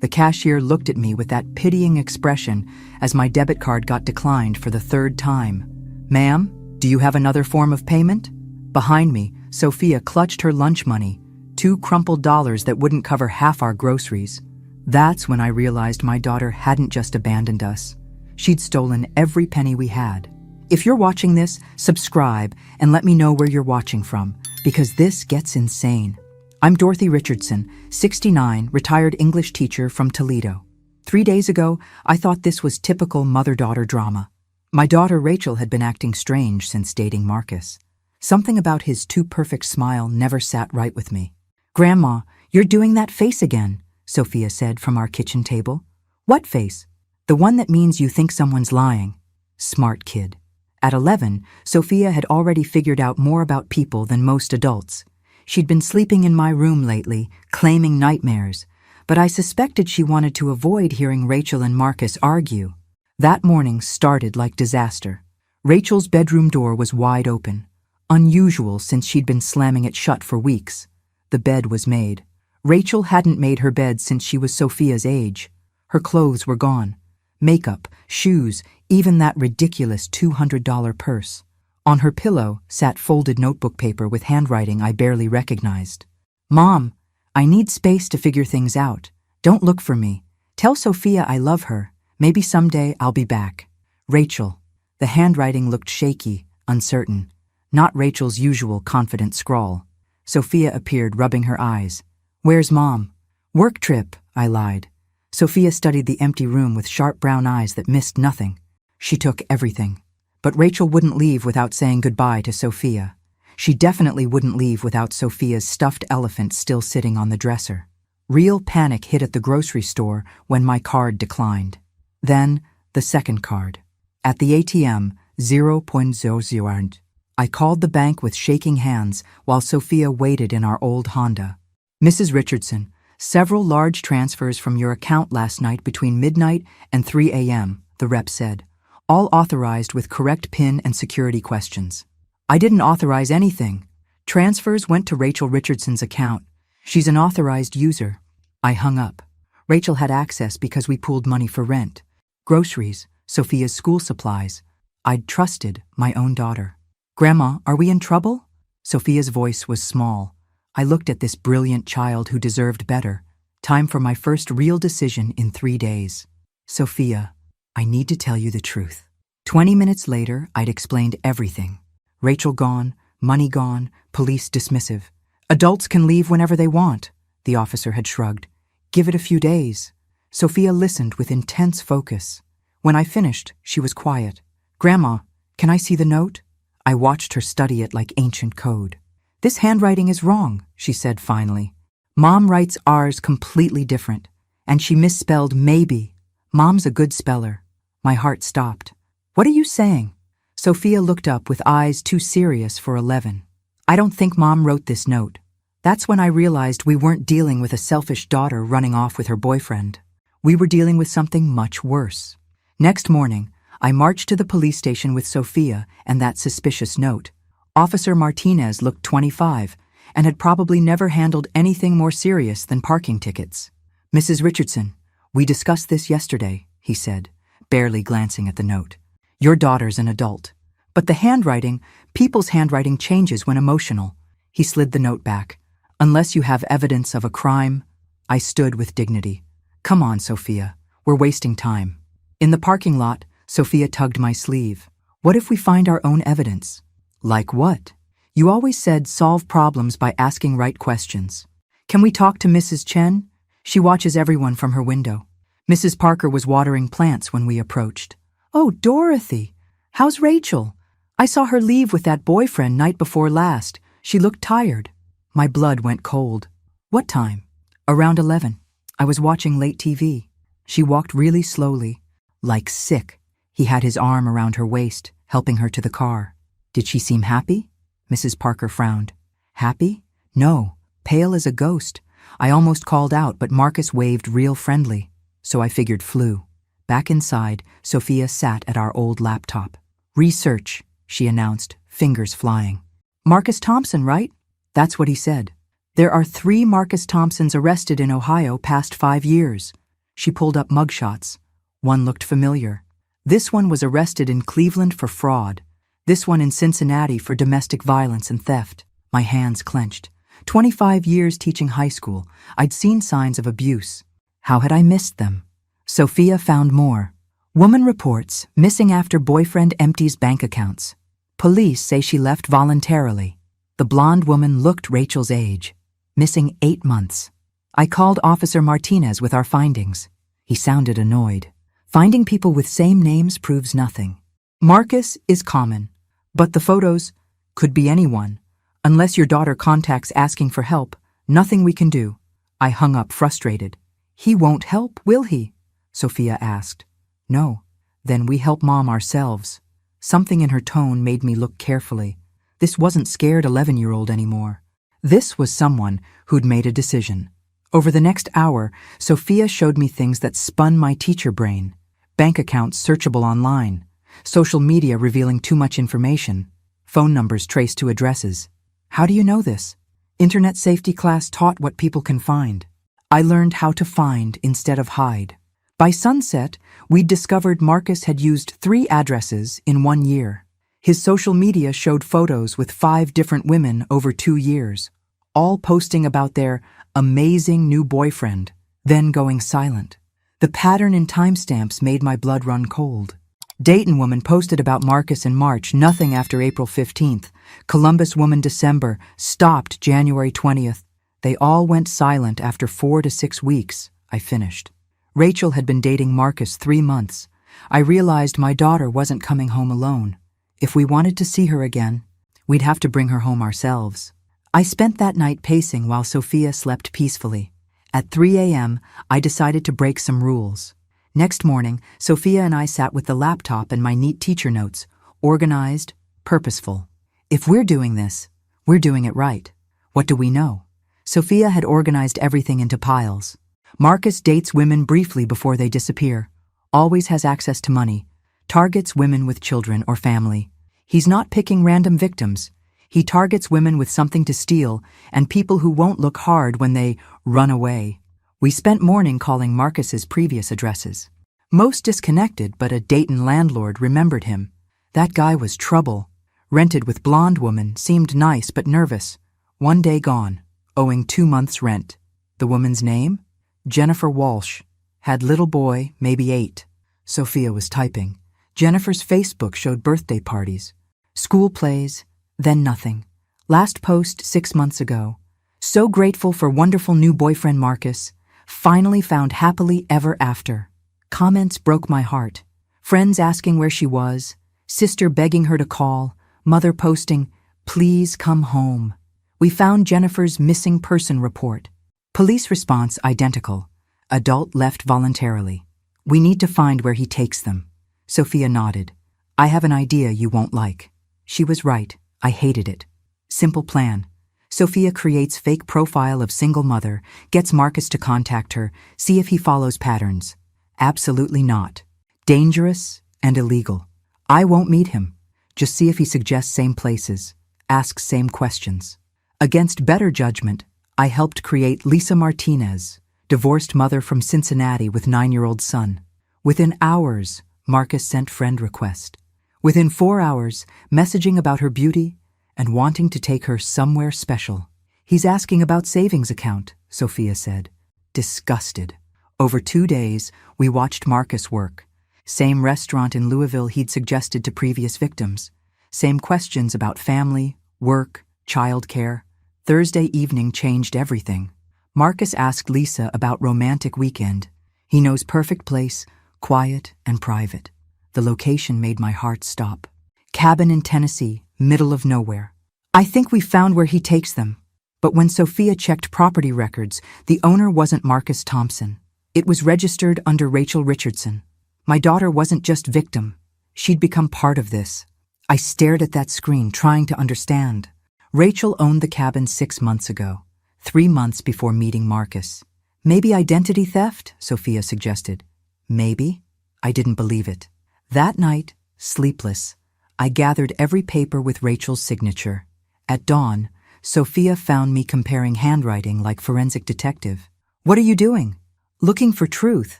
The cashier looked at me with that pitying expression as my debit card got declined for the third time. "Ma'am, do you have another form of payment?" Behind me, Sophia clutched her lunch money, 2 crumpled dollars that wouldn't cover half our groceries. That's when I realized my daughter hadn't just abandoned us. She'd stolen every penny we had. If you're watching this, subscribe and let me know where you're watching from, because this gets insane. I'm Dorothy Richardson, 69, retired English teacher from Toledo. 3 days ago, I thought this was typical mother-daughter drama. My daughter Rachel had been acting strange since dating Marcus. Something about his too-perfect smile never sat right with me. "Grandma, you're doing that face again," Sophia said from our kitchen table. "What face?" "The one that means you think someone's lying." Smart kid. At 11, Sophia had already figured out more about people than most adults. She'd been sleeping in my room lately, claiming nightmares, but I suspected she wanted to avoid hearing Rachel and Marcus argue. That morning started like disaster. Rachel's bedroom door was wide open, unusual since she'd been slamming it shut for weeks. The bed was made. Rachel hadn't made her bed since she was Sophia's age. Her clothes were gone. Makeup, shoes, even that ridiculous $200 purse. On her pillow sat folded notebook paper with handwriting I barely recognized. "Mom, I need space to figure things out. Don't look for me. Tell Sophia I love her. Maybe someday I'll be back. Rachel." The handwriting looked shaky, uncertain. Not Rachel's usual confident scrawl. Sophia appeared, rubbing her eyes. "Where's Mom?" "Work trip," I lied. Sophia studied the empty room with sharp brown eyes that missed nothing. She took everything. But Rachel wouldn't leave without saying goodbye to Sophia. She definitely wouldn't leave without Sophia's stuffed elephant still sitting on the dresser. Real panic hit at the grocery store when my card declined. Then, the second card. At the ATM, 0.00. I called the bank with shaking hands while Sophia waited in our old Honda. "Mrs. Richardson, several large transfers from your account last night between midnight and 3 a.m., the rep said. "All authorized with correct PIN and security questions." "I didn't authorize anything. Transfers went to Rachel Richardson's account. She's an authorized user." I hung up. Rachel had access because we pooled money for rent, groceries, Sophia's school supplies. I'd trusted my own daughter. "Grandma, are we in trouble?" Sophia's voice was small. I looked at this brilliant child who deserved better. Time for my first real decision in 3 days. "Sophia, I need to tell you the truth." 20 minutes later, I'd explained everything. Rachel gone, money gone, police dismissive. "Adults can leave whenever they want," the officer had shrugged. "Give it a few days." Sophia listened with intense focus. When I finished, she was quiet. "Grandma, can I see the note?" I watched her study it like ancient code. "This handwriting is wrong," she said finally. "Mom writes ours completely different, and she misspelled maybe. Mom's a good speller." My heart stopped. "What are you saying?" Sophia looked up with eyes too serious for 11. "I don't think Mom wrote this note." That's when I realized we weren't dealing with a selfish daughter running off with her boyfriend. We were dealing with something much worse. Next morning, I marched to the police station with Sophia and that suspicious note. Officer Martinez looked 25 and had probably never handled anything more serious than parking tickets. "Mrs. Richardson, we discussed this yesterday," he said, barely glancing at the note. "Your daughter's an adult. But the handwriting, people's handwriting changes when emotional." He slid the note back. "Unless you have evidence of a crime." I stood with dignity. "Come on, Sophia. We're wasting time." In the parking lot, Sophia tugged my sleeve. "What if we find our own evidence?" "Like what?" "You always said solve problems by asking right questions. Can we talk to Mrs. Chen? She watches everyone from her window." Mrs. Parker was watering plants when we approached. "Oh, Dorothy, how's Rachel? I saw her leave with that boyfriend night before last. She looked tired." My blood went cold. "What time?" "Around 11. I was watching late TV." She walked really slowly, like sick. He had his arm around her waist, helping her to the car. "Did she seem happy?" Mrs. Parker frowned. "Happy? No, pale as a ghost. I almost called out, but Marcus waved real friendly, so I figured flu." Back inside, Sophia sat at our old laptop. "Research," she announced, fingers flying. "Marcus Thompson, right?" "That's what he said. There are 3 Marcus Thompsons arrested in Ohio past 5 years. She pulled up mugshots. One looked familiar. This one was arrested in Cleveland for fraud. This one in Cincinnati for domestic violence and theft. My hands clenched. 25 years teaching high school. I'd seen signs of abuse. How had I missed them? Sophia found more. Woman reports missing after boyfriend empties bank accounts. Police say she left voluntarily. The blonde woman looked Rachel's age. Missing 8 months. I called Officer Martinez with our findings. He sounded annoyed. Finding people with same names proves nothing. Marcus is common, but the photos could be anyone. Unless your daughter contacts asking for help, nothing we can do. I hung up frustrated. He won't help, will he? Sophia asked. No. Then we help Mom ourselves. Something in her tone made me look carefully. This wasn't scared 11-year-old anymore. This was someone who'd made a decision. Over the next hour, Sophia showed me things that spun my teacher brain. Bank accounts searchable online. Social media revealing too much information. Phone numbers traced to addresses. How do you know this? Internet safety class taught what people can find. I learned how to find instead of hide. By sunset, we'd discovered Marcus had used 3 addresses in 1 year. His social media showed photos with 5 different women over 2 years, all posting about their amazing new boyfriend, then going silent. The pattern in timestamps made my blood run cold. Dayton woman posted about Marcus in March, nothing after April 15th. Columbus woman December, stopped January 20th. They all went silent after 4 to 6 weeks, I finished. Rachel had been dating Marcus 3 months. I realized my daughter wasn't coming home alone. If we wanted to see her again, we'd have to bring her home ourselves. I spent that night pacing while Sophia slept peacefully. At 3 a.m., I decided to break some rules. Next morning, Sophia and I sat with the laptop and my neat teacher notes, organized, purposeful. If we're doing this, we're doing it right. What do we know? Sophia had organized everything into piles. Marcus dates women briefly before they disappear. Always has access to money. Targets women with children or family. He's not picking random victims. He targets women with something to steal and people who won't look hard when they run away. We spent morning calling Marcus's previous addresses. Most disconnected, but a Dayton landlord remembered him. That guy was trouble. Rented with blonde woman, seemed nice but nervous. 1 day gone, owing 2 months' rent. The woman's name? Jennifer Walsh. Had little boy, maybe 8. Sophia was typing. Jennifer's Facebook showed birthday parties. School plays, then nothing. Last post 6 months ago. So grateful for wonderful new boyfriend Marcus. Finally found happily ever after. Comments broke my heart. Friends asking where she was. Sister begging her to call. Mother posting, please come home. We found Jennifer's missing person report. Police response identical. Adult left voluntarily. We need to find where he takes them. Sophia nodded. I have an idea you won't like. She was right. I hated it. Simple plan. Sophia creates fake profile of single mother, gets Marcus to contact her, see if he follows patterns. Absolutely not. Dangerous and illegal. I won't meet him. Just see if he suggests same places, asks same questions. Against better judgment, I helped create Lisa Martinez, divorced mother from Cincinnati with 9-year-old son. Within hours, Marcus sent friend request. Within 4 hours, messaging about her beauty and wanting to take her somewhere special. He's asking about savings account, Sophia said. Disgusted. Over 2 days, we watched Marcus work. Same restaurant in Louisville he'd suggested to previous victims. Same questions about family, work, childcare. Thursday evening changed everything. Marcus asked Lisa about romantic weekend. He knows perfect place, quiet and private. The location made my heart stop. Cabin in Tennessee, middle of nowhere. I think we found where he takes them. But when Sophia checked property records, the owner wasn't Marcus Thompson. It was registered under Rachel Richardson. My daughter wasn't just victim. She'd become part of this. I stared at that screen, trying to understand. Rachel owned the cabin 6 months ago, 3 months before meeting Marcus. Maybe identity theft, Sophia suggested. Maybe. I didn't believe it. That night, sleepless, I gathered every paper with Rachel's signature. At dawn, Sophia found me comparing handwriting like forensic detective. What are you doing? Looking for truth,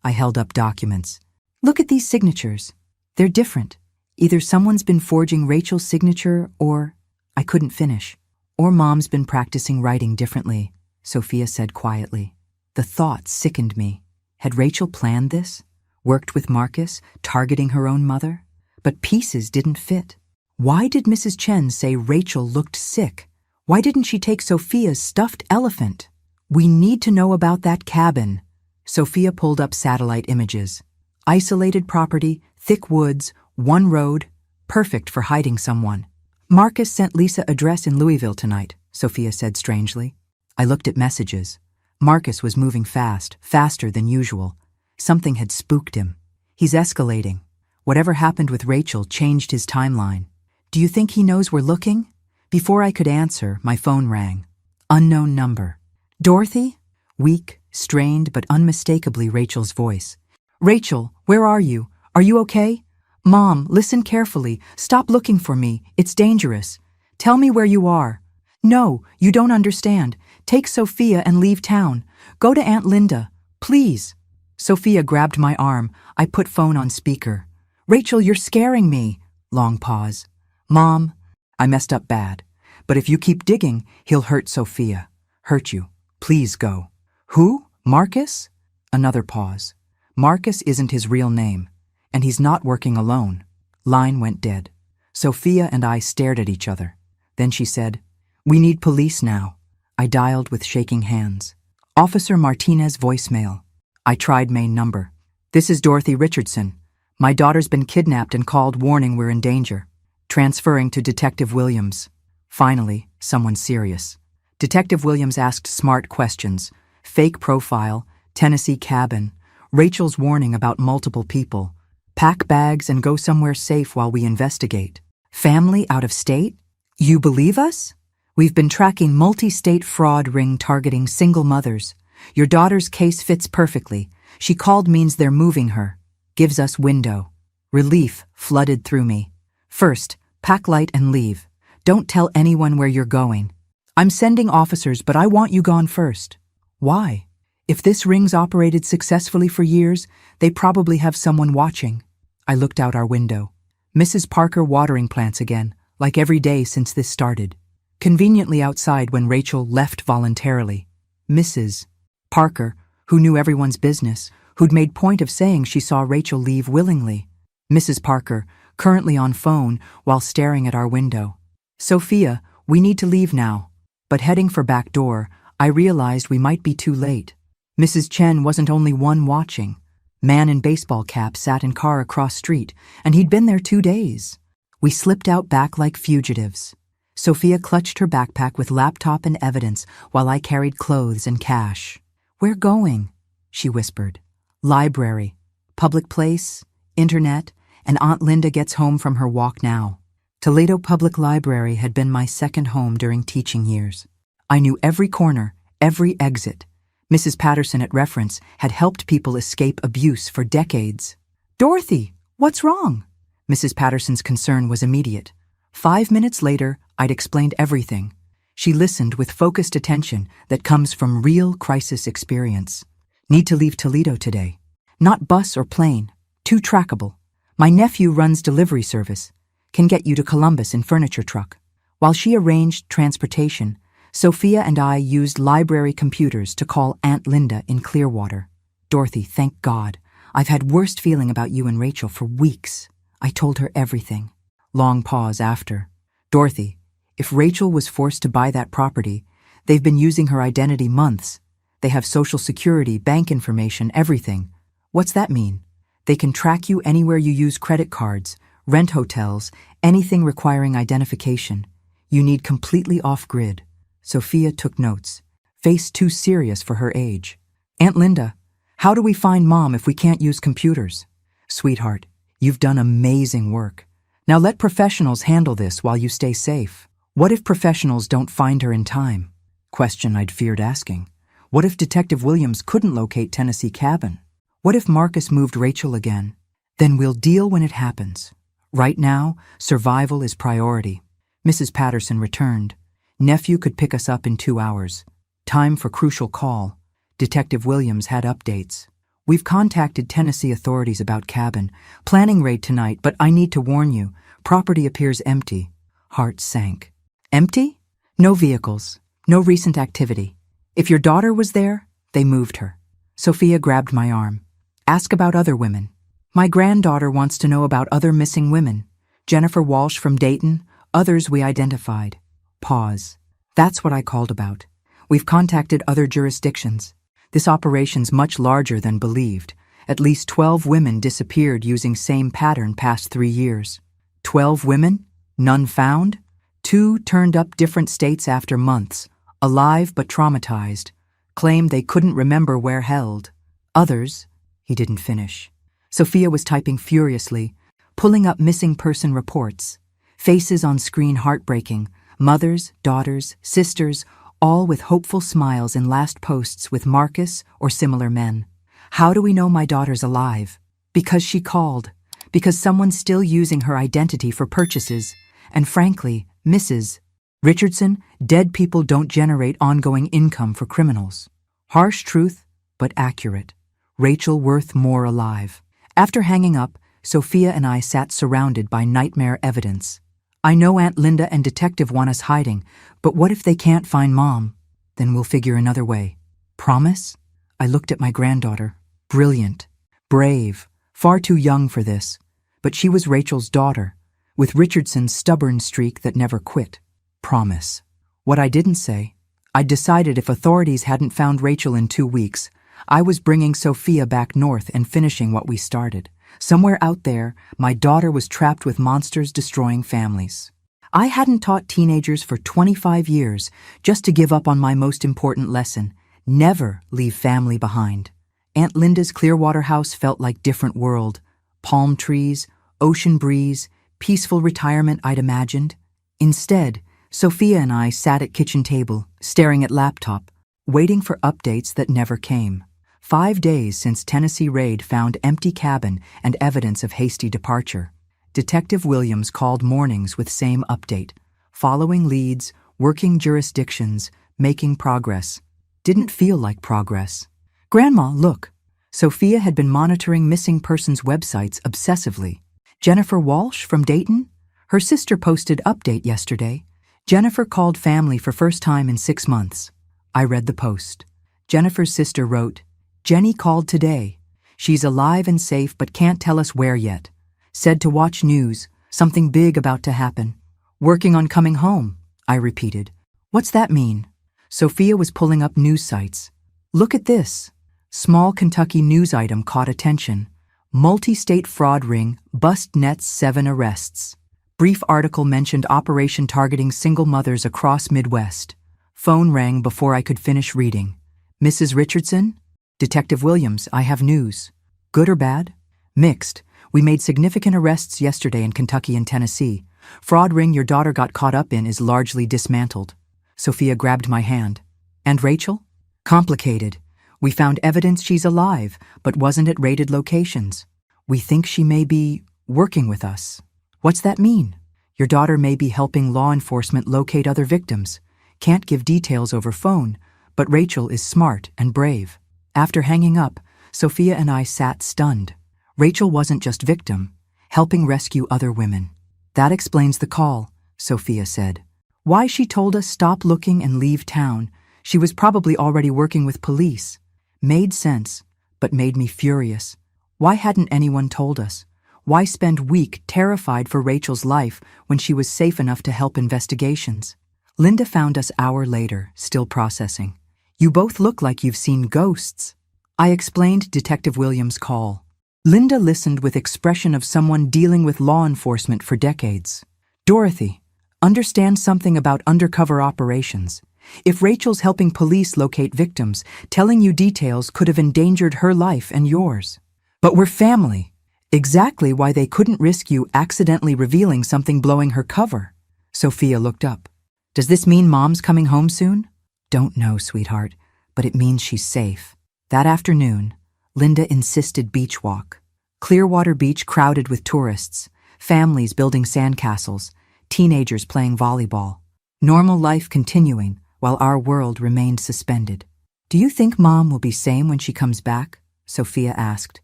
I held up documents. Look at these signatures. They're different. Either someone's been forging Rachel's signature or… I couldn't finish. Or Mom's been practicing writing differently, Sophia said quietly. The thought sickened me. Had Rachel planned this? Worked with Marcus, targeting her own mother? But pieces didn't fit. Why did Mrs. Chen say Rachel looked sick? Why didn't she take Sophia's stuffed elephant? We need to know about that cabin. Sophia pulled up satellite images. Isolated property, thick woods, one road, perfect for hiding someone. Marcus sent Lisa address in Louisville tonight, Sophia said strangely. I looked at messages. Marcus was moving fast, faster than usual. Something had spooked him. He's escalating. Whatever happened with Rachel changed his timeline. Do you think he knows we're looking? Before I could answer, my phone rang. Unknown number. Dorothy? Weak, strained, but unmistakably Rachel's voice. Rachel, where are you? Are you okay? Mom, listen carefully. Stop looking for me. It's dangerous. Tell me where you are. No, you don't understand. Take Sophia and leave town. Go to Aunt Linda. Please. Sophia grabbed my arm. I put phone on speaker. Rachel, you're scaring me. Long pause. Mom, I messed up bad. But if you keep digging, he'll hurt Sophia. Hurt you. Please go. Who? Marcus? Another pause. Marcus isn't his real name. And he's not working alone. Line went dead. Sophia and I stared at each other. Then she said, We need police now. I dialed with shaking hands. Officer Martinez voicemail. I tried main number. This is Dorothy Richardson. My daughter's been kidnapped and called warning we're in danger. Transferring to Detective Williams. Finally, someone serious. Detective Williams asked smart questions. Fake profile, Tennessee cabin, Rachel's warning about multiple people. Pack bags and go somewhere safe while we investigate. Family out of state? You believe us? We've been tracking multi-state fraud ring targeting single mothers. Your daughter's case fits perfectly. She called means they're moving her. Gives us window. Relief flooded through me. First, pack light and leave. Don't tell anyone where you're going. I'm sending officers, but I want you gone first. Why? If this ring's operated successfully for years, they probably have someone watching. I looked out our window. Mrs. Parker watering plants again, like every day since this started. Conveniently outside when Rachel left voluntarily. Mrs. Parker, who knew everyone's business, who'd made point of saying she saw Rachel leave willingly. Mrs. Parker, currently on phone while staring at our window. Sophia, we need to leave now. But heading for back door, I realized we might be too late. Mrs. Chen wasn't only one watching. Man in baseball cap sat in car across street, and he'd been there 2 days. We slipped out back like fugitives. Sophia clutched her backpack with laptop and evidence while I carried clothes and cash. We're going, she whispered. Library, public place, internet, and Aunt Linda gets home from her walk now. Toledo Public Library had been my second home during teaching years. I knew every corner, every exit. Mrs. Patterson at Reference had helped people escape abuse for decades. Dorothy, what's wrong? Mrs. Patterson's concern was immediate. 5 minutes later, I'd explained everything. She listened with focused attention that comes from real crisis experience. Need to leave Toledo today. Not bus or plane. Too trackable. My nephew runs delivery service. Can get you to Columbus in furniture truck. While she arranged transportation, Sophia and I used library computers to call Aunt Linda in Clearwater. Dorothy, thank God. I've had worst feeling about you and Rachel for weeks. I told her everything. Long pause after. Dorothy, if Rachel was forced to buy that property, they've been using her identity months. They have social security, bank information, everything. What's that mean? They can track you anywhere you use credit cards, rent hotels, anything requiring identification. You need completely off-grid. Sophia took notes. Face too serious for her age. Aunt Linda, how do we find Mom if we can't use computers? Sweetheart, you've done amazing work. Now let professionals handle this while you stay safe. What if professionals don't find her in time? Question I'd feared asking. What if Detective Williams couldn't locate Tennessee cabin? What if Marcus moved Rachel again? Then we'll deal when it happens. Right now, survival is priority. Mrs. Patterson returned. Nephew could pick us up in 2 hours. Time for crucial call. Detective Williams had updates. We've contacted Tennessee authorities about cabin. Planning raid tonight, but I need to warn you, property appears empty. Heart sank. Empty? No vehicles. No recent activity. If your daughter was there, they moved her. Sophia grabbed my arm. Ask about other women. My granddaughter wants to know about other missing women. Jennifer Walsh from Dayton, others we identified. Pause. That's what I called about. We've contacted other jurisdictions. This operation's much larger than believed. At least 12 women disappeared using same pattern past 3 years. 12 women? None found? 2 turned up different states after months, alive but traumatized, claimed they couldn't remember where held. Others, he didn't finish. Sophia was typing furiously, pulling up missing person reports. Faces on screen heartbreaking, mothers, daughters, sisters, all with hopeful smiles in last posts with Marcus or similar men. How do we know my daughter's alive? Because she called. Because someone's still using her identity for purchases. And frankly, Mrs. Richardson, dead people don't generate ongoing income for criminals. Harsh truth, but accurate. Rachel worth more alive. After hanging up, Sophia and I sat surrounded by nightmare evidence. I know Aunt Linda and Detective want us hiding, but what if they can't find Mom? Then we'll figure another way. Promise? I looked at my granddaughter. Brilliant. Brave. Far too young for this. But she was Rachel's daughter, with Richardson's stubborn streak that never quit. Promise. What I didn't say, I'd decided if authorities hadn't found Rachel in 2 weeks, I was bringing Sophia back north and finishing what we started. Somewhere out there, my daughter was trapped with monsters destroying families. I hadn't taught teenagers for 25 years just to give up on my most important lesson: never leave family behind. Aunt Linda's Clearwater house felt like different world. Palm trees, ocean breeze, peaceful retirement I'd imagined. Instead, Sophia and I sat at kitchen table, staring at laptop, waiting for updates that never came. 5 days since Tennessee raid found empty cabin and evidence of hasty departure. Detective Williams called mornings with same update. Following leads, working jurisdictions, making progress. Didn't feel like progress. Grandma, look. Sophia had been monitoring missing persons websites obsessively. Jennifer Walsh from Dayton? Her sister posted update yesterday. Jennifer called family for first time in 6 months. I read the post. Jennifer's sister wrote, Jenny called today. She's alive and safe but can't tell us where yet. Said to watch news, something big about to happen. Working on coming home, I repeated. What's that mean? Sophia was pulling up news sites. Look at this. Small Kentucky news item caught attention. Multi-state fraud ring, bust nets 7 arrests. Brief article mentioned operation targeting single mothers across Midwest. Phone rang before I could finish reading. Mrs. Richardson? Detective Williams, I have news. Good or bad? Mixed. We made significant arrests yesterday in Kentucky and Tennessee. Fraud ring your daughter got caught up in is largely dismantled. Sophia grabbed my hand. And Rachel? Complicated. We found evidence she's alive, but wasn't at rated locations. We think she may be working with us. What's that mean? Your daughter may be helping law enforcement locate other victims. Can't give details over phone, but Rachel is smart and brave. After hanging up, Sophia and I sat stunned. Rachel wasn't just victim, helping rescue other women. That explains the call, Sophia said. Why she told us stop looking and leave town. She was probably already working with police. Made sense, but made me furious. Why hadn't anyone told us? Why spend week terrified for Rachel's life when she was safe enough to help investigations? Linda found us hour later, still processing. You both look like you've seen ghosts. I explained Detective Williams' call. Linda listened with expression of someone dealing with law enforcement for decades. Dorothy, understand something about undercover operations. If Rachel's helping police locate victims, telling you details could have endangered her life and yours. But we're family. Exactly why they couldn't risk you accidentally revealing something blowing her cover. Sophia looked up. Does this mean Mom's coming home soon? Don't know, sweetheart, but it means she's safe. That afternoon, Linda insisted beach walk. Clearwater Beach crowded with tourists, families building sandcastles, teenagers playing volleyball. Normal life continuing while our world remained suspended. Do you think Mom will be same when she comes back? Sophia asked,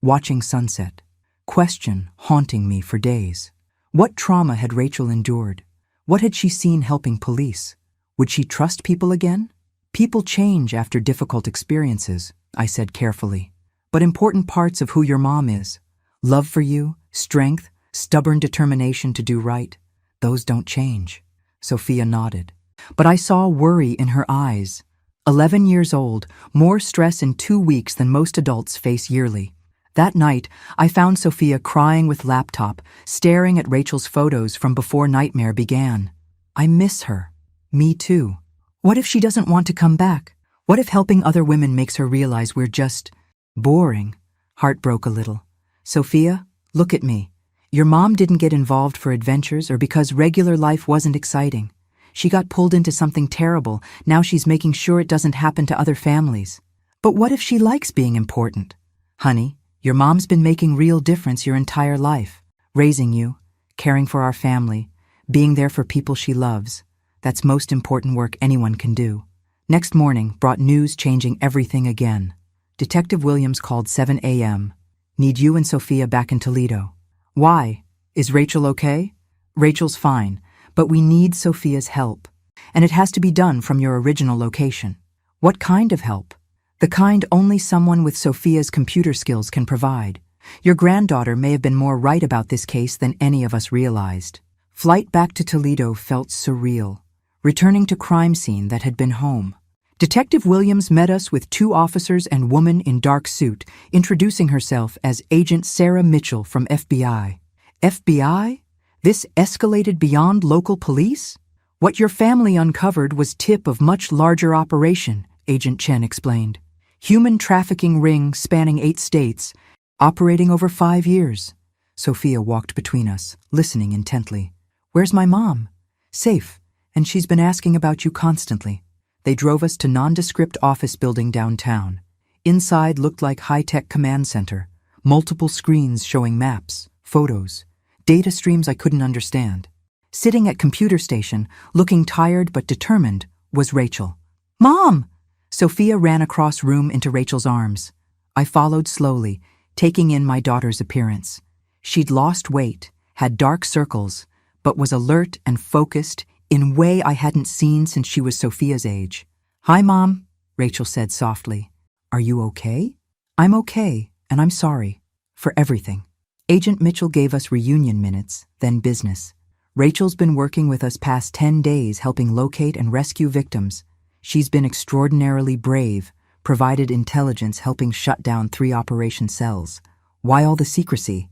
watching sunset. Question haunting me for days. What trauma had Rachel endured? What had she seen helping police? Would she trust people again? People change after difficult experiences, I said carefully. But important parts of who your mom is, love for you, strength, stubborn determination to do right, those don't change. Sophia nodded. But I saw worry in her eyes. 11 years old, more stress in 2 weeks than most adults face yearly. That night, I found Sophia crying with laptop, staring at Rachel's photos from before nightmare began. I miss her. Me too. What if she doesn't want to come back? What if helping other women makes her realize we're just boring? Heart broke a little. Sophia, look at me. Your mom didn't get involved for adventures or because regular life wasn't exciting. She got pulled into something terrible. Now she's making sure it doesn't happen to other families. But what if she likes being important? Honey, your mom's been making real difference your entire life. Raising you, caring for our family, being there for people she loves. That's most important work anyone can do. Next morning brought news changing everything again. Detective Williams called 7 a.m. Need you and Sophia back in Toledo. Why? Is Rachel okay? Rachel's fine, but we need Sophia's help. And it has to be done from your original location. What kind of help? The kind only someone with Sophia's computer skills can provide. Your granddaughter may have been more right about this case than any of us realized. Flight back to Toledo felt surreal, returning to crime scene that had been home. Detective Williams met us with 2 officers and woman in dark suit, introducing herself as Agent Sarah Mitchell from FBI. FBI? This escalated beyond local police? What your family uncovered was tip of much larger operation, Agent Chen explained. Human trafficking ring spanning 8 states, operating over 5 years. Sophia walked between us, listening intently. Where's my mom? Safe, and she's been asking about you constantly. They drove us to nondescript office building downtown. Inside looked like high-tech command center, multiple screens showing maps, photos, data streams I couldn't understand. Sitting at computer station, looking tired but determined, was Rachel. Mom! Sophia ran across room into Rachel's arms. I followed slowly, taking in my daughter's appearance. She'd lost weight, had dark circles, but was alert and focused in a way I hadn't seen since she was Sophia's age. Hi, Mom, Rachel said softly. Are you okay? I'm okay, and I'm sorry. For everything. Agent Mitchell gave us reunion minutes, then business. Rachel's been working with us past 10 days helping locate and rescue victims. She's been extraordinarily brave, provided intelligence helping shut down 3 operation cells. Why all the secrecy?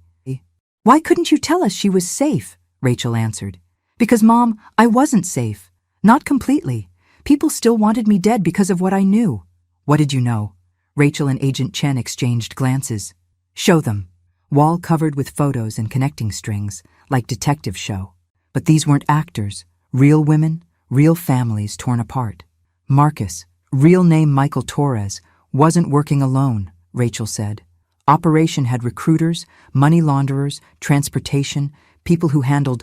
Why couldn't you tell us she was safe? Rachel answered. Because, Mom, I wasn't safe. Not completely. People still wanted me dead because of what I knew. What did you know? Rachel and Agent Chen exchanged glances. Show them. Wall covered with photos and connecting strings, like detective show. But these weren't actors. Real women, real families torn apart. Marcus, real name Michael Torres, wasn't working alone, Rachel said. Operation had recruiters, money launderers, transportation, people who handled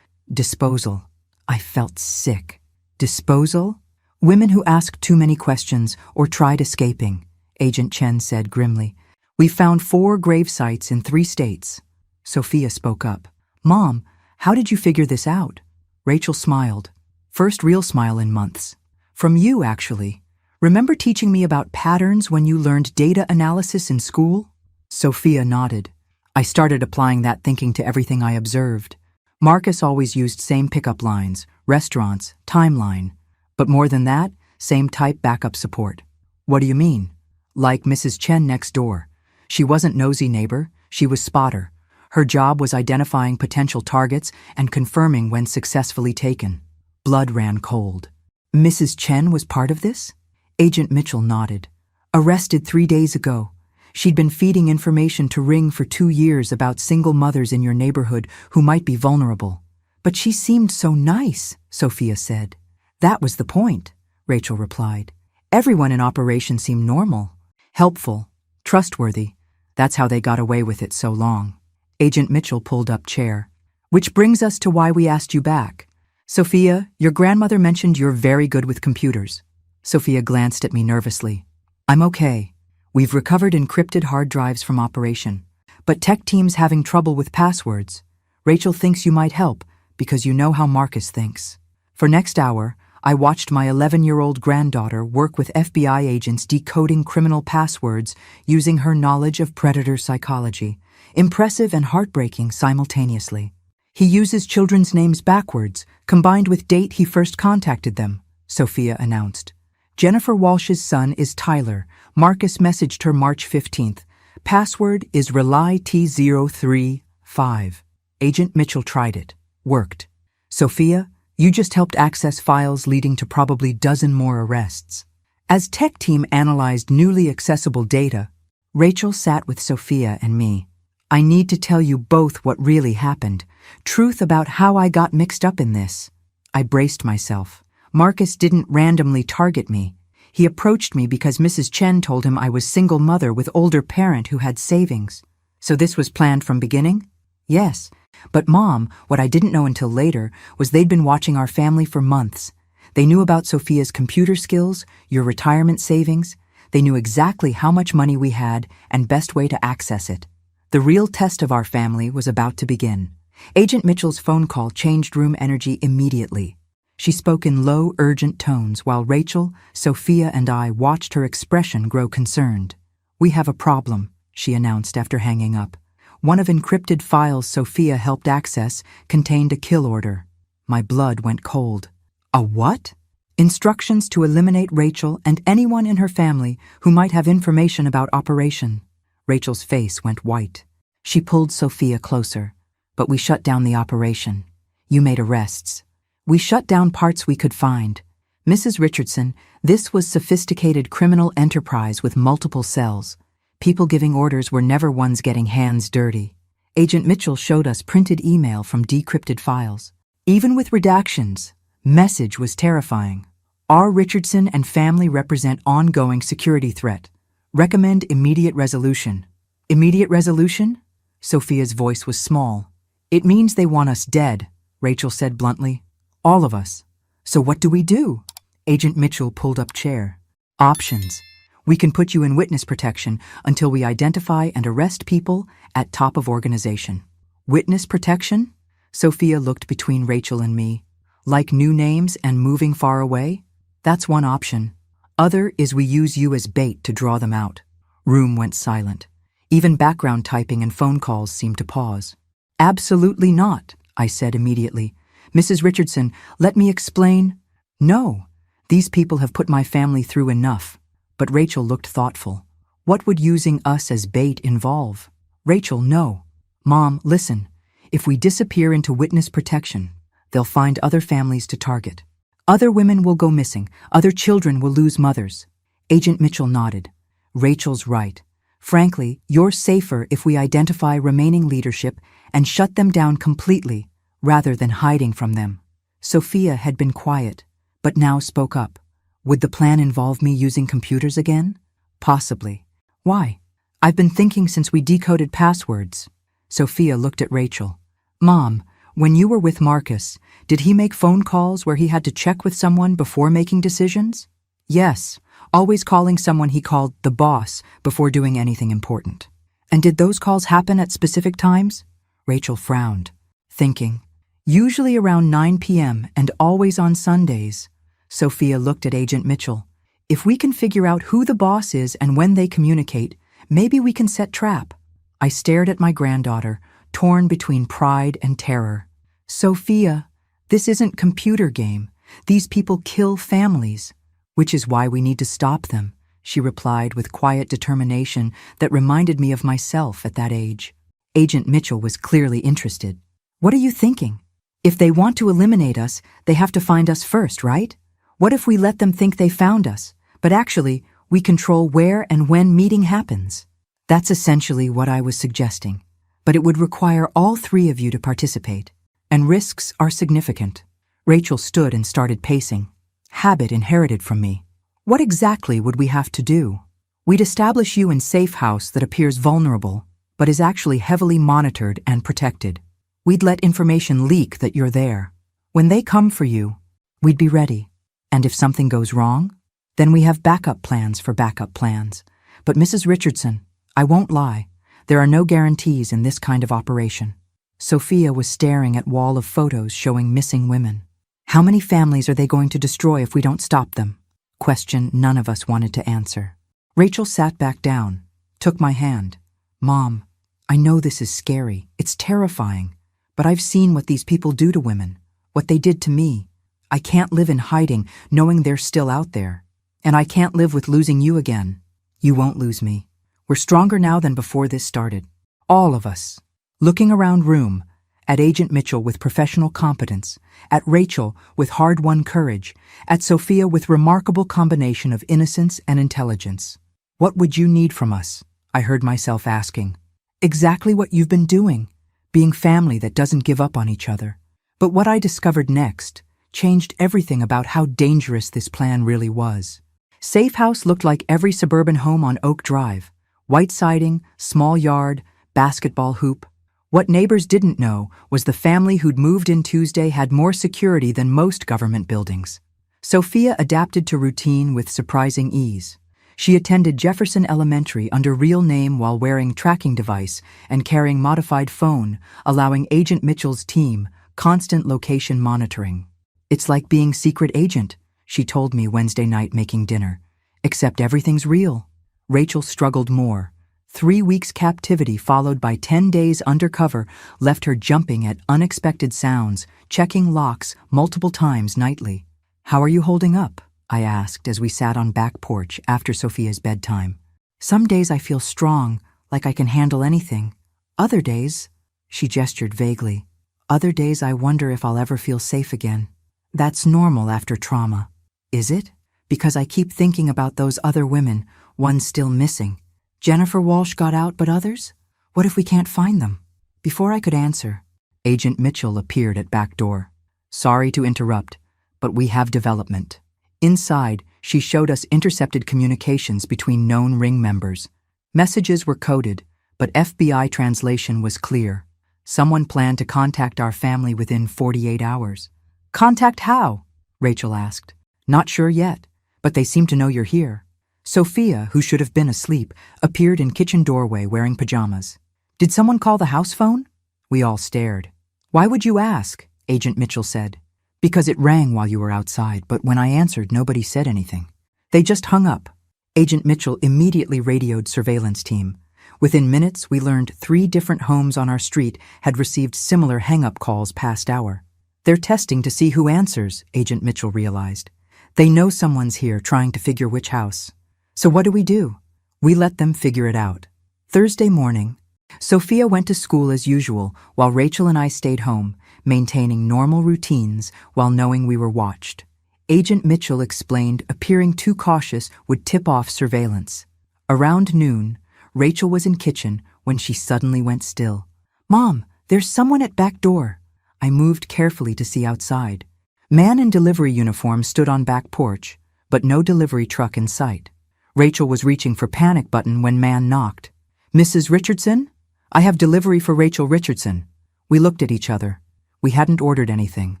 disposal. I felt sick. Disposal? Women who asked too many questions or tried escaping, Agent Chen said grimly. We found 4 grave sites in 3 states. Sophia spoke up. Mom, how did you figure this out? Rachel smiled. First real smile in months. From you, actually. Remember teaching me about patterns when you learned data analysis in school? Sophia nodded. I started applying that thinking to everything I observed. Marcus always used same pickup lines, restaurants, timeline. But more than that, same type backup support. What do you mean? Like Mrs. Chen next door. She wasn't nosy neighbor, she was spotter. Her job was identifying potential targets and confirming when successfully taken. Blood ran cold. Mrs. Chen was part of this? Agent Mitchell nodded. Arrested 3 days ago. She'd been feeding information to Ring for 2 years about single mothers in your neighborhood who might be vulnerable. But she seemed so nice, Sophia said. That was the point, Rachel replied. Everyone in operation seemed normal, helpful, trustworthy. That's how they got away with it so long. Agent Mitchell pulled up chair. Which brings us to why we asked you back. Sophia, your grandmother mentioned you're very good with computers. Sophia glanced at me nervously. I'm okay. We've recovered encrypted hard drives from operation. But tech team's having trouble with passwords. Rachel thinks you might help because you know how Marcus thinks. For next hour, I watched my 11-year-old granddaughter work with FBI agents decoding criminal passwords using her knowledge of predator psychology. Impressive and heartbreaking simultaneously. He uses children's names backwards, combined with date he first contacted them, Sophia announced. Jennifer Walsh's son is Tyler. Marcus messaged her March 15th. Password is RelyT035. Agent Mitchell tried it. Worked. Sophia, you just helped access files leading to probably dozen more arrests. As tech team analyzed newly accessible data, Rachel sat with Sophia and me. I need to tell you both what really happened. Truth about how I got mixed up in this. I braced myself. Marcus didn't randomly target me. He approached me because Mrs. Chen told him I was single mother with older parent who had savings. So this was planned from beginning? Yes. But Mom, what I didn't know until later was they'd been watching our family for months. They knew about Sophia's computer skills, your retirement savings. They knew exactly how much money we had and best way to access it. The real test of our family was about to begin. Agent Mitchell's phone call changed room energy immediately. She spoke in low, urgent tones while Rachel, Sophia, and I watched her expression grow concerned. We have a problem, she announced after hanging up. One of encrypted files Sophia helped access contained a kill order. My blood went cold. A what? Instructions to eliminate Rachel and anyone in her family who might have information about operation. Rachel's face went white. She pulled Sophia closer. But we shut down the operation. You made arrests. We shut down parts we could find. Mrs. Richardson, this was sophisticated criminal enterprise with multiple cells. People giving orders were never ones getting hands dirty. Agent Mitchell showed us printed email from decrypted files. Even with redactions, message was terrifying. R. Richardson and family represent ongoing security threat. Recommend immediate resolution. Immediate resolution? Sophia's voice was small. It means they want us dead, Rachel said bluntly. All of us. So what do we do? Agent Mitchell pulled up chair. Options. We can put you in witness protection until we identify and arrest people at top of organization. Witness protection? Sophia looked between Rachel and me. Like new names and moving far away? That's one option. Other is we use you as bait to draw them out. Room went silent. Even background typing and phone calls seemed to pause. Absolutely not, I said immediately. Mrs. Richardson, let me explain. No, these people have put my family through enough. But Rachel looked thoughtful. What would using us as bait involve? Rachel, no. Mom, listen. If we disappear into witness protection, they'll find other families to target. Other women will go missing. Other children will lose mothers. Agent Mitchell nodded. Rachel's right. Frankly, you're safer if we identify remaining leadership and shut them down completely, rather than hiding from them. Sophia had been quiet, but now spoke up. Would the plan involve me using computers again? Possibly. Why? I've been thinking since we decoded passwords. Sophia looked at Rachel. Mom, when you were with Marcus, did he make phone calls where he had to check with someone before making decisions? Yes, always calling someone he called the boss before doing anything important. And did those calls happen at specific times? Rachel frowned, thinking. Usually around 9 p.m. and always on Sundays. Sophia looked at Agent Mitchell. If we can figure out who the boss is and when they communicate, maybe we can set trap. I stared at my granddaughter, torn between pride and terror. Sophia, this isn't computer game. These people kill families, which is why we need to stop them, she replied with quiet determination that reminded me of myself at that age. Agent Mitchell was clearly interested. What are you thinking? If they want to eliminate us, they have to find us first, right? What if we let them think they found us, but actually, we control where and when meeting happens? That's essentially what I was suggesting, but it would require all three of you to participate, and risks are significant. Rachel stood and started pacing. Habit inherited from me. What exactly would we have to do? We'd establish you in safe house that appears vulnerable, but is actually heavily monitored and protected. We'd let information leak that you're there. When they come for you, we'd be ready. And if something goes wrong, Then we have backup plans for backup plans. But Mrs. Richardson, I won't lie, there are no guarantees in this kind of operation. Sophia was staring at wall of photos showing missing women. How many families are they going to destroy if we don't stop them? Question none of us wanted to answer. Rachel sat back down, took my hand. Mom, I know this is scary, it's terrifying, but I've seen what these people do to women, what they did to me. I can't live in hiding, knowing they're still out there. And I can't live with losing you again. You won't lose me. We're stronger now than before this started. All of us. Looking around room, at Agent Mitchell with professional competence, at Rachel with hard-won courage, at Sophia with remarkable combination of innocence and intelligence. What would you need from us? I heard myself asking. Exactly what you've been doing, being family that doesn't give up on each other. But what I discovered next changed everything about how dangerous this plan really was. Safe House looked like every suburban home on Oak Drive. White siding, small yard, basketball hoop. What neighbors didn't know was the family who'd moved in Tuesday had more security than most government buildings. Sophia adapted to routine with surprising ease. She attended Jefferson Elementary under real name while wearing tracking device and carrying modified phone, allowing Agent Mitchell's team constant location monitoring. It's like being secret agent, she told me Wednesday night making dinner. Except everything's real. Rachel struggled more. 3 weeks captivity followed by 10 days undercover left her jumping at unexpected sounds, checking locks multiple times nightly. How are you holding up? I asked as we sat on back porch after Sophia's bedtime. Some days I feel strong, like I can handle anything. Other days, she gestured vaguely. Other days I wonder if I'll ever feel safe again. That's normal after trauma. Is it? Because I keep thinking about those other women, one still missing. Jennifer Walsh got out, but others? What if we can't find them? Before I could answer, Agent Mitchell appeared at back door. Sorry to interrupt, but we have development. Inside, she showed us intercepted communications between known ring members. Messages were coded, but FBI translation was clear. Someone planned to contact our family within 48 hours. Contact how? Rachel asked. Not sure yet, but they seem to know you're here. Sophia, who should have been asleep, appeared in kitchen doorway wearing pajamas. Did someone call the house phone? We all stared. Why would you ask? Agent Mitchell said. Because it rang while you were outside, but when I answered, nobody said anything. They just hung up. Agent Mitchell immediately radioed surveillance team. Within minutes, we learned 3 different homes on our street had received similar hang-up calls past hour. They're testing to see who answers, Agent Mitchell realized. They know someone's here trying to figure which house. So what do? We let them figure it out. Thursday morning, Sophia went to school as usual while Rachel and I stayed home, maintaining normal routines while knowing we were watched. Agent Mitchell explained appearing too cautious would tip off surveillance. Around noon, Rachel was in kitchen when she suddenly went still. Mom, there's someone at back door. I moved carefully to see outside. Man in delivery uniform stood on back porch, but no delivery truck in sight. Rachel was reaching for panic button when man knocked. Mrs. Richardson? I have delivery for Rachel Richardson. We looked at each other. We hadn't ordered anything.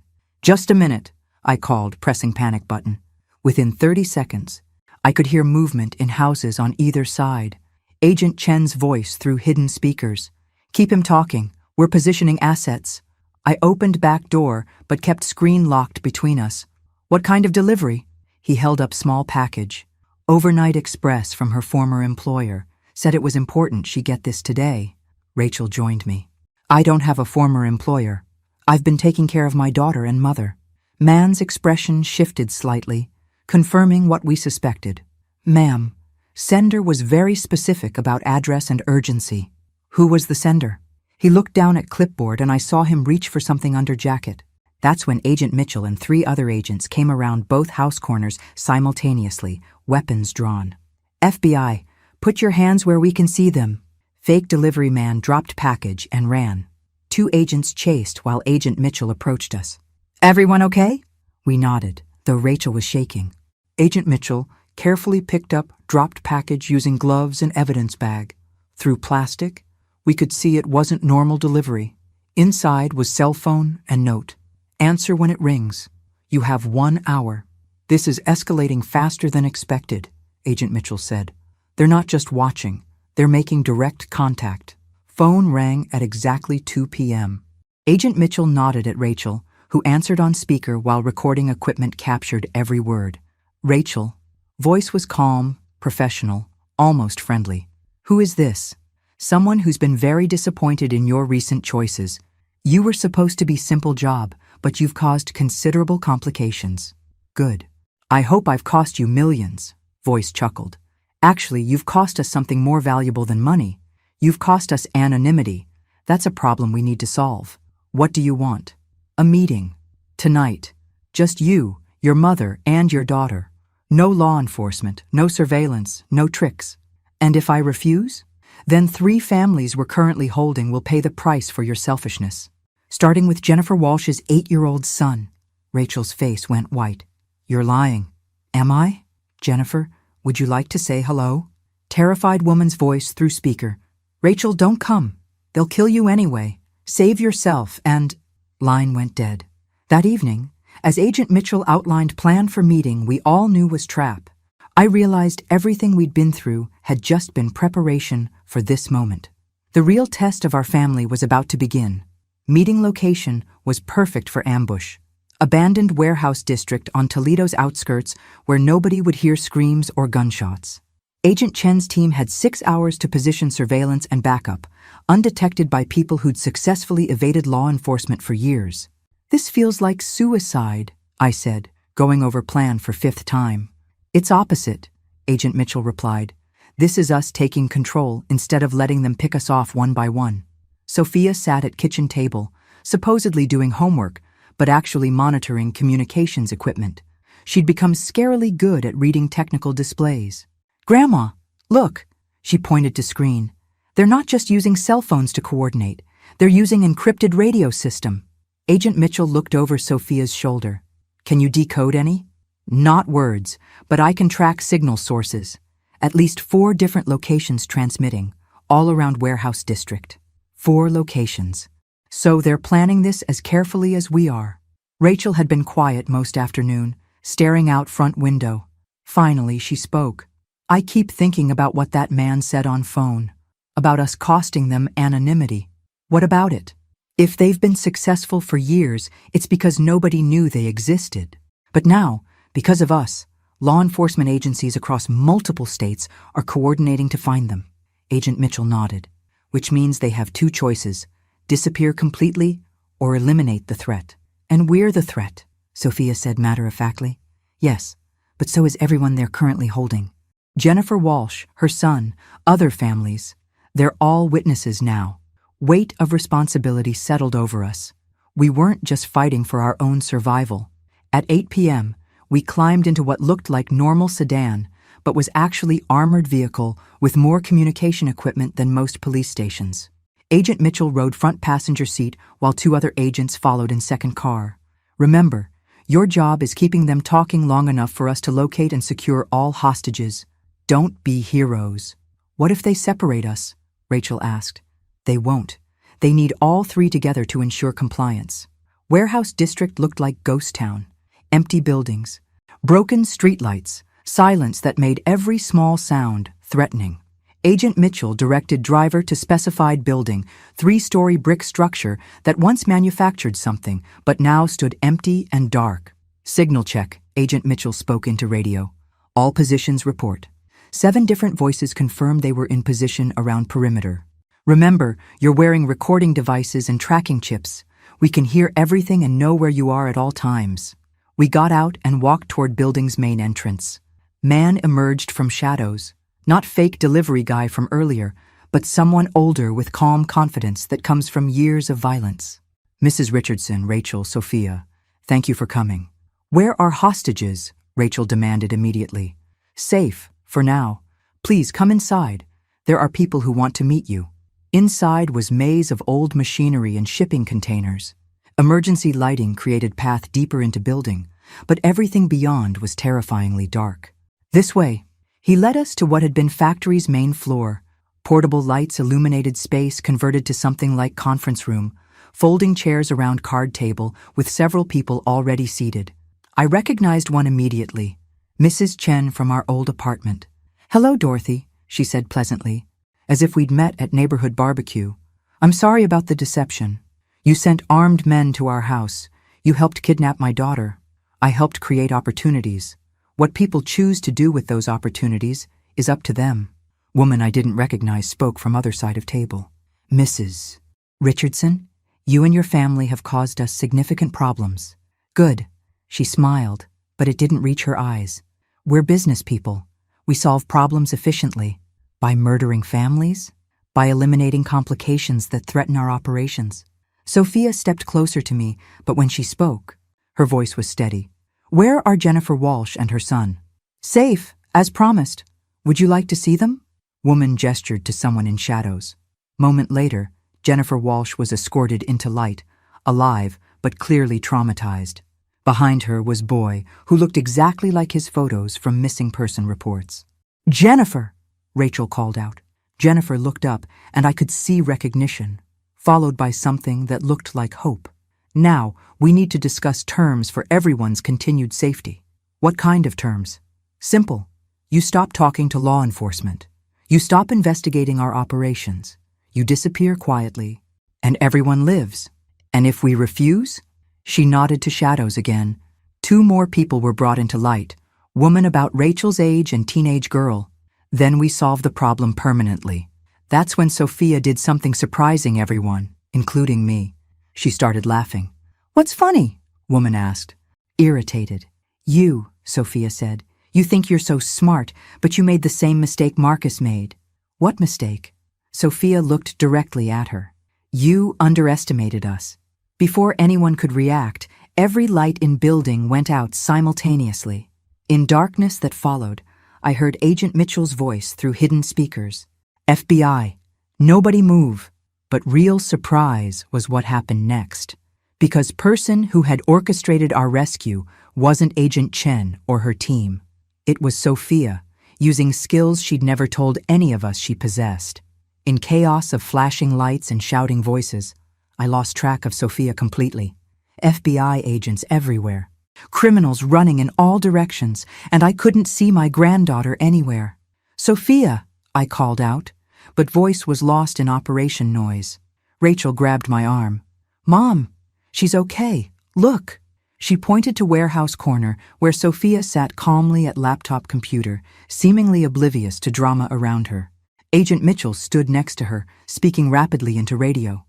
Just a minute, I called, pressing panic button. Within 30 seconds, I could hear movement in houses on either side. Agent Chen's voice through hidden speakers. Keep him talking. We're positioning assets. I opened back door, but kept screen locked between us. What kind of delivery? He held up small package. Overnight express from her former employer. Said it was important she get this today. Rachel joined me. I don't have a former employer. I've been taking care of my daughter and mother. Man's expression shifted slightly, confirming what we suspected. Ma'am, sender was very specific about address and urgency. Who was the sender? He looked down at clipboard and I saw him reach for something under jacket. That's when Agent Mitchell and 3 other agents came around both house corners simultaneously, weapons drawn. FBI, put your hands where we can see them. Fake delivery man dropped package and ran. 2 agents chased while Agent Mitchell approached us. Everyone okay? We nodded, though Rachel was shaking. Agent Mitchell carefully picked up dropped package using gloves and evidence bag. Through plastic, we could see it wasn't normal delivery. Inside was cell phone and note. Answer when it rings. You have 1 hour. This is escalating faster than expected, Agent Mitchell said. They're not just watching, they're making direct contact. Phone rang at exactly 2 p.m. Agent Mitchell nodded at Rachel, who answered on speaker while recording equipment captured every word. Rachel. Voice was calm, professional, almost friendly. Who is this? Someone who's been very disappointed in your recent choices. You were supposed to be simple job, but you've caused considerable complications. Good. I hope I've cost you millions, Voice chuckled. Actually, you've cost us something more valuable than money. You've cost us anonymity. That's a problem we need to solve. What do you want? A meeting. Tonight. Just you, your mother, and your daughter. No law enforcement, no surveillance, no tricks. And if I refuse? Then 3 families we're currently holding will pay the price for your selfishness. Starting with Jennifer Walsh's 8-year-old son. Rachel's face went white. You're lying. Am I? Jennifer, would you like to say hello? Terrified woman's voice through speaker. Rachel, don't come. They'll kill you anyway. Save yourself and… Line went dead. That evening, as Agent Mitchell outlined plan for meeting we all knew was trap, I realized everything we'd been through had just been preparation for this moment. The real test of our family was about to begin. Meeting location was perfect for ambush. Abandoned warehouse district on Toledo's outskirts where nobody would hear screams or gunshots. Agent Chen's team had 6 hours to position surveillance and backup, undetected by people who'd successfully evaded law enforcement for years. This feels like suicide, I said, going over plan for 5th time. It's opposite, Agent Mitchell replied. This is us taking control instead of letting them pick us off one by one. Sophia sat at kitchen table, supposedly doing homework, but actually monitoring communications equipment. She'd become scarily good at reading technical displays. Grandma, look, she pointed to screen. They're not just using cell phones to coordinate. They're using encrypted radio system. Agent Mitchell looked over Sophia's shoulder. Can you decode any? Not words, but I can track signal sources. At least 4 different locations transmitting, all around Warehouse District. 4 locations. So they're planning this as carefully as we are. Rachel had been quiet most afternoon, staring out front window. Finally, she spoke. I keep thinking about what that man said on phone. About us costing them anonymity. What about it? If they've been successful for years, it's because nobody knew they existed. But now, because of us, law enforcement agencies across multiple states are coordinating to find them. Agent Mitchell nodded, which means they have 2 choices, disappear completely or eliminate the threat. And we're the threat, Sophia said matter-of-factly. Yes, but so is everyone they're currently holding. Jennifer Walsh, her son, other families. They're all witnesses now. Weight of responsibility settled over us. We weren't just fighting for our own survival. At 8 p.m., we climbed into what looked like normal sedan, but was actually armored vehicle with more communication equipment than most police stations. Agent Mitchell rode front passenger seat while 2 other agents followed in second car. Remember, your job is keeping them talking long enough for us to locate and secure all hostages. Don't be heroes. What if they separate us? Rachel asked. They won't. They need all 3 together to ensure compliance. Warehouse District looked like ghost town. Empty buildings, broken streetlights, silence that made every small sound threatening. Agent Mitchell directed driver to specified building, 3-story brick structure that once manufactured something, but now stood empty and dark. Signal check, Agent Mitchell spoke into radio. All positions report. 7 different voices confirmed they were in position around perimeter. Remember, you're wearing recording devices and tracking chips. We can hear everything and know where you are at all times. We got out and walked toward building's main entrance. Man emerged from shadows. Not fake delivery guy from earlier, but someone older with calm confidence that comes from years of violence. Mrs. Richardson, Rachel, Sophia, thank you for coming. Where are hostages? Rachel demanded immediately. Safe, for now. Please come inside. There are people who want to meet you. Inside was maze of old machinery and shipping containers. Emergency lighting created path deeper into building, but everything beyond was terrifyingly dark. This way. He led us to what had been factory's main floor. Portable lights illuminated space converted to something like conference room, folding chairs around card table with several people already seated. I recognized one immediately, Mrs. Chen from our old apartment. "Hello, Dorothy," she said pleasantly, as if we'd met at neighborhood barbecue. "I'm sorry about the deception. You sent armed men to our house. You helped kidnap my daughter. I helped create opportunities. What people choose to do with those opportunities is up to them." Woman I didn't recognize spoke from other side of table. "Mrs. Richardson, you and your family have caused us significant problems." "Good." She smiled, but it didn't reach her eyes. "We're business people. We solve problems efficiently. By murdering families? By eliminating complications that threaten our operations." Sophia stepped closer to me, but when she spoke, her voice was steady. "Where are Jennifer Walsh and her son?" "Safe, as promised. Would you like to see them?" Woman gestured to someone in shadows. Moment later, Jennifer Walsh was escorted into light, alive but clearly traumatized. Behind her was Boy, who looked exactly like his photos from missing person reports. "Jennifer!" Rachel called out. Jennifer looked up, and I could see recognition, followed by something that looked like hope. "Now, we need to discuss terms for everyone's continued safety." "What kind of terms?" "Simple. You stop talking to law enforcement. You stop investigating our operations. You disappear quietly, and everyone lives. And if we refuse?" She nodded to shadows again. 2 more people were brought into light, woman about Rachel's age and teenage girl. Then we solved the problem permanently. That's when Sophia did something surprising everyone, including me. She started laughing. "What's funny?" woman asked. Irritated. "You," Sophia said. "You think you're so smart, but you made the same mistake Marcus made." "What mistake?" Sophia looked directly at her. "You underestimated us." Before anyone could react, every light in building went out simultaneously. In darkness that followed, I heard Agent Mitchell's voice through hidden speakers. "FBI, nobody move." But real surprise was what happened next. Because person who had orchestrated our rescue wasn't Agent Chen or her team. It was Sophia, using skills she'd never told any of us she possessed. In chaos of flashing lights and shouting voices, I lost track of Sophia completely. FBI agents everywhere. Criminals running in all directions, and I couldn't see my granddaughter anywhere. "Sophia," I called out, but voice was lost in operation noise. Rachel grabbed my arm. "Mom, she's okay. Look." She pointed to warehouse corner where Sophia sat calmly at laptop computer, seemingly oblivious to drama around her. Agent Mitchell stood next to her, speaking rapidly into radio.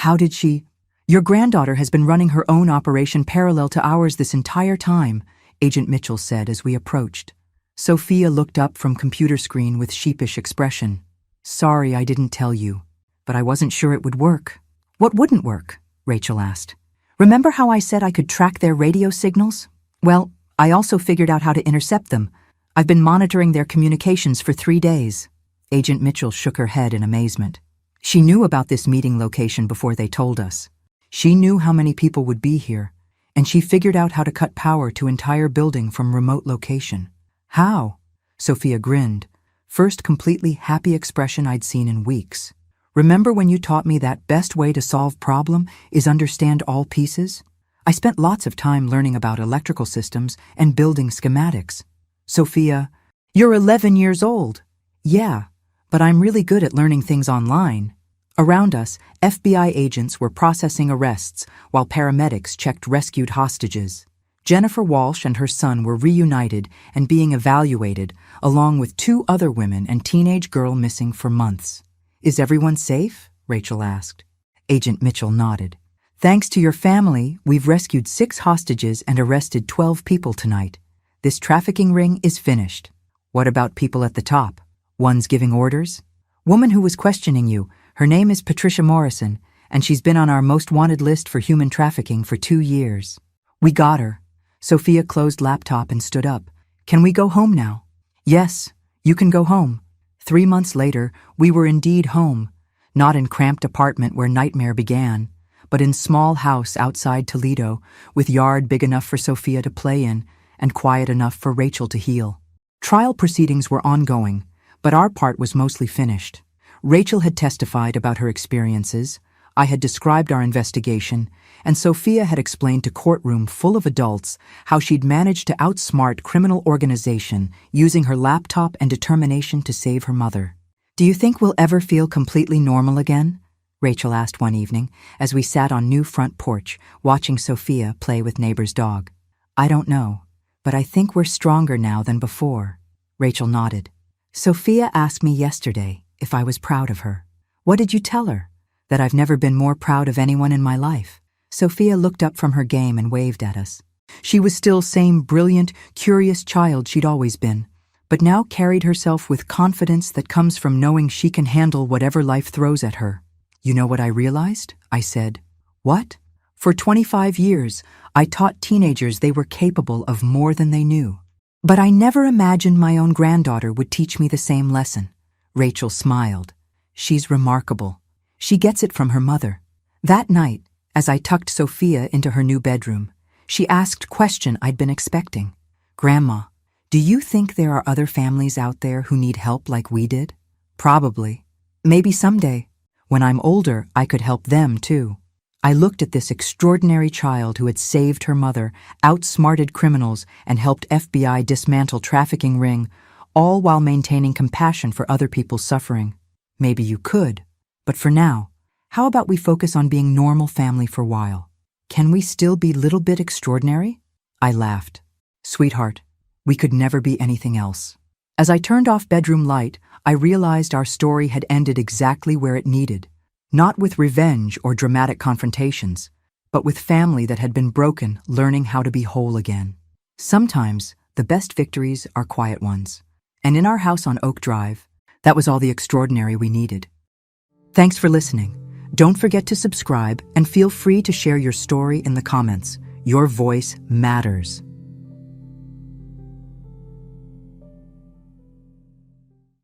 "How did she—" "Your granddaughter has been running her own operation parallel to ours this entire time," Agent Mitchell said as we approached. Sophia looked up from computer screen with sheepish expression. "Sorry I didn't tell you, but I wasn't sure it would work." "What wouldn't work?" Rachel asked. "Remember how I said I could track their radio signals? Well, I also figured out how to intercept them. I've been monitoring their communications for 3 days." Agent Mitchell shook her head in amazement. She knew about this meeting location before they told us. She knew how many people would be here, and she figured out how to cut power to entire building from remote location. "How?" Sophia grinned, first completely happy expression I'd seen in weeks. "Remember when you taught me that best way to solve problem is understand all pieces? I spent lots of time learning about electrical systems and building schematics." "Sophia, you're 11 years old." "Yeah, but I'm really good at learning things online." Around us, FBI agents were processing arrests while paramedics checked rescued hostages. Jennifer Walsh and her son were reunited and being evaluated, along with 2 other women and teenage girl missing for months. "Is everyone safe?" Rachel asked. Agent Mitchell nodded. "Thanks to your family, we've rescued 6 hostages and arrested 12 people tonight. This trafficking ring is finished." "What about people at the top? Ones giving orders?" "Woman who was questioning you, her name is Patricia Morrison, and she's been on our most wanted list for human trafficking for 2 years. We got her." Sophia closed laptop and stood up. "Can we go home now?" "Yes, you can go home." 3 months later, we were indeed home, not in cramped apartment where nightmare began, but in small house outside Toledo, with yard big enough for Sophia to play in and quiet enough for Rachel to heal. Trial proceedings were ongoing, but our part was mostly finished. Rachel had testified about her experiences. I had described our investigation, and Sophia had explained to courtroom full of adults how she'd managed to outsmart criminal organization using her laptop and determination to save her mother. "Do you think we'll ever feel completely normal again?" Rachel asked one evening as we sat on new front porch watching Sophia play with neighbor's dog. "I don't know, but I think we're stronger now than before." Rachel nodded. "Sophia asked me yesterday if I was proud of her." "What did you tell her?" "That I've never been more proud of anyone in my life." Sophia looked up from her game and waved at us. She was still same brilliant, curious child she'd always been, but now carried herself with confidence that comes from knowing she can handle whatever life throws at her. "You know what I realized?" I said. "What?" "For 25 years, I taught teenagers they were capable of more than they knew. But I never imagined my own granddaughter would teach me the same lesson." Rachel smiled. "She's remarkable. She gets it from her mother." That night, as I tucked Sophia into her new bedroom, she asked question I'd been expecting. "Grandma, do you think there are other families out there who need help like we did?" "Probably. Maybe someday. When I'm older, I could help them too." I looked at this extraordinary child who had saved her mother, outsmarted criminals, and helped FBI dismantle trafficking ring, all while maintaining compassion for other people's suffering. Maybe you could. But for now, how about we focus on being normal family for a while? Can we still be little bit extraordinary? I laughed. "Sweetheart, we could never be anything else." As I turned off bedroom light, I realized our story had ended exactly where it needed. Not with revenge or dramatic confrontations, but with family that had been broken learning how to be whole again. Sometimes, the best victories are quiet ones. And in our house on Oak Drive, that was all the extraordinary we needed. Thanks for listening. Don't forget to subscribe and feel free to share your story in the comments. Your voice matters.